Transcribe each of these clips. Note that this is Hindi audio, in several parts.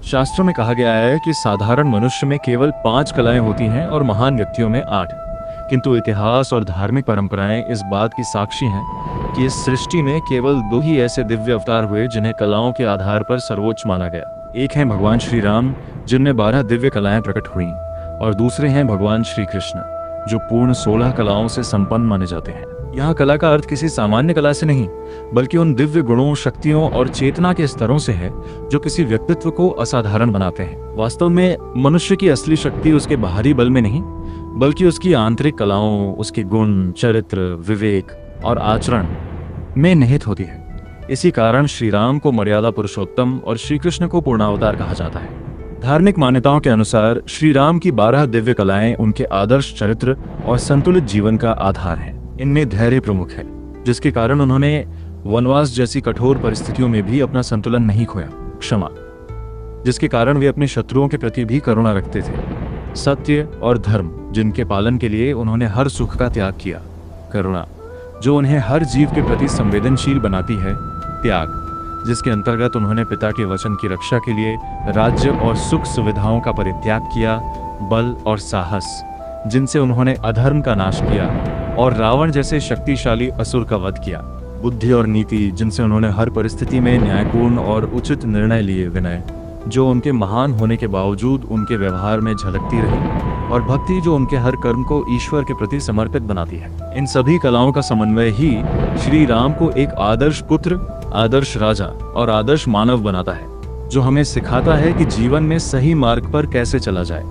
शास्त्रों में कहा गया है कि साधारण मनुष्य में केवल 5 कलाएं होती हैं और महान व्यक्तियों में 8। किंतु इतिहास और धार्मिक परंपराएं इस बात की साक्षी हैं कि इस सृष्टि में केवल 2 ही ऐसे दिव्य अवतार हुए जिन्हें कलाओं के आधार पर सर्वोच्च माना गया। एक हैं भगवान श्री राम, जिनमें 12 दिव्य कलाएं प्रकट हुई, और दूसरे हैं भगवान श्री कृष्ण, जो पूर्ण 16 कलाओं से संपन्न माने जाते हैं। यहाँ कला का अर्थ किसी सामान्य कला से नहीं, बल्कि उन दिव्य गुणों, शक्तियों और चेतना के स्तरों से है जो किसी व्यक्तित्व को असाधारण बनाते हैं। वास्तव में मनुष्य की असली शक्ति उसके बाहरी बल में नहीं, बल्कि उसकी आंतरिक कलाओं, उसके गुण, चरित्र, विवेक और आचरण में निहित होती है। इसी कारण श्री राम को मर्यादा पुरुषोत्तम और श्री कृष्ण को पूर्णावतार कहा जाता है। धार्मिक मान्यताओं के अनुसार श्री राम की 12 दिव्य कलाएं उनके आदर्श चरित्र और संतुलित जीवन का आधार है। इनमें धैर्य प्रमुख है, जिसके कारण उन्होंने वनवास जैसी कठोर परिस्थितियों में भी अपना संतुलन नहीं खोया। क्षमा, जिसके कारण वे अपने शत्रुओं के प्रति भी करुणा रखते थे। सत्य और धर्म, जिनके पालन के लिए उन्होंने हर सुख का त्याग किया। करुणा, जो उन्हें हर जीव के प्रति संवेदनशील बनाती है। त्याग, जिसके अंतर्गत उन्होंने पिता के वचन की रक्षा के लिए राज्य और सुख सुविधाओं का परित्याग किया। बल और साहस, जिनसे उन्होंने अधर्म का नाश किया और रावण जैसे शक्तिशाली असुर का वध किया। बुद्धि और नीति, जिनसे उन्होंने हर परिस्थिति में न्यायपूर्ण और उचित निर्णय लिए। विनय, जो उनके महान होने के बावजूद उनके व्यवहार में झलकती रही। और भक्ति, जो उनके हर कर्म को ईश्वर के प्रति समर्पित बनाती है। इन सभी कलाओं का समन्वय ही श्री राम को एक आदर्श पुत्र, आदर्श राजा और आदर्श मानव बनाता है, जो हमें सिखाता है कि जीवन में सही मार्ग पर कैसे चला जाए।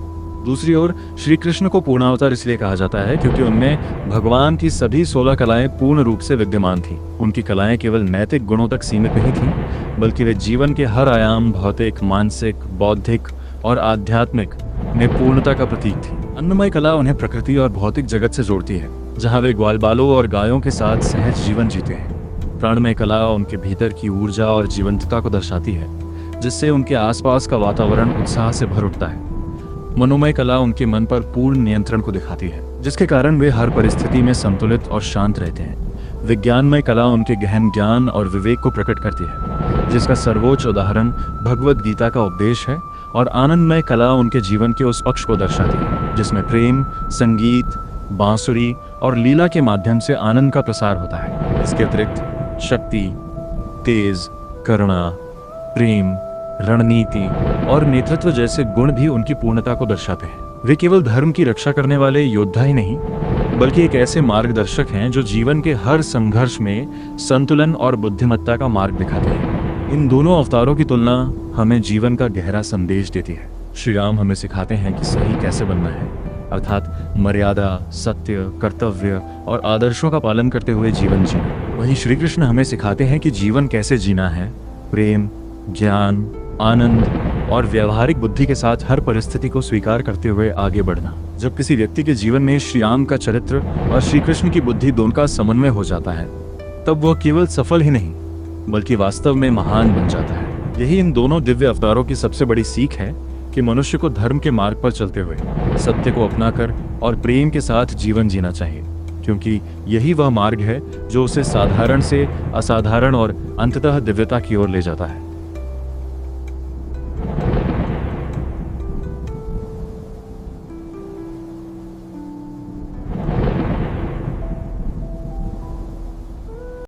दूसरी ओर श्री कृष्ण को पूर्णावतार इसलिए कहा जाता है क्योंकि उनमें भगवान की सभी 16 कलाएं पूर्ण रूप से विद्यमान थीं। उनकी कलाएं केवल नैतिक गुणों तक सीमित नहीं थीं, बल्कि वे जीवन के हर आयाम, भौतिक, मानसिक, बौद्धिक और आध्यात्मिक में पूर्णता का प्रतीक थी। अन्नमय कला उन्हें प्रकृति और भौतिक जगत से जोड़ती है, जहाँ वे ग्वाल बालों और गायों के साथ सहज जीवन जीते हैं। प्राणमय कला उनके भीतर की ऊर्जा और जीवंतता को दर्शाती है, जिससे उनके आसपास का वातावरण उत्साह से भर उठता है। मनोमय कला उनके मन पर पूर्ण नियंत्रण को दिखाती है, जिसके कारण वे हर परिस्थिति में संतुलित और शांत रहते हैं। विज्ञानमय कला उनके गहन ज्ञान और विवेक को प्रकट करती है, जिसका सर्वोच्च उदाहरण भगवद गीता का उपदेश है। और आनंदमय कला उनके जीवन के उस पक्ष को दर्शाती है जिसमें प्रेम, संगीत, बांसुरी और लीला के माध्यम से आनंद का प्रसार होता है। इसके अतिरिक्त शक्ति, तेज, करुणा, प्रेम, रणनीति और नेतृत्व जैसे गुण भी उनकी पूर्णता को दर्शाते हैं। वे केवल धर्म की रक्षा करने वाले योद्धा ही नहीं, बल्कि एक ऐसे मार्गदर्शक हैं जो जीवन के हर संघर्ष में संतुलन और बुद्धिमत्ता का मार्ग दिखाते हैं। इन दोनों अवतारों की तुलना हमें जीवन का गहरा संदेश देती है। श्री राम हमें सिखाते हैं कि सही कैसे बनना है, अर्थात मर्यादा, सत्य, कर्तव्य और आदर्शों का पालन करते हुए जीवन जीना। वहीं श्री कृष्ण हमें सिखाते हैं कि जीवन कैसे जीना है, प्रेम, ज्ञान, आनंद और व्यवहारिक बुद्धि के साथ हर परिस्थिति को स्वीकार करते हुए आगे बढ़ना। जब किसी व्यक्ति के जीवन में श्री राम का चरित्र और श्री कृष्ण की बुद्धि दोनों का समन्वय हो जाता है, तब वह केवल सफल ही नहीं, बल्कि वास्तव में महान बन जाता है। यही इन दोनों दिव्य अवतारों की सबसे बड़ी सीख है कि मनुष्य को धर्म के मार्ग पर चलते हुए सत्य को अपनाकर और प्रेम के साथ जीवन जीना चाहिए, क्योंकि यही वह मार्ग है जो उसे साधारण से असाधारण और अंततः दिव्यता की ओर ले जाता है।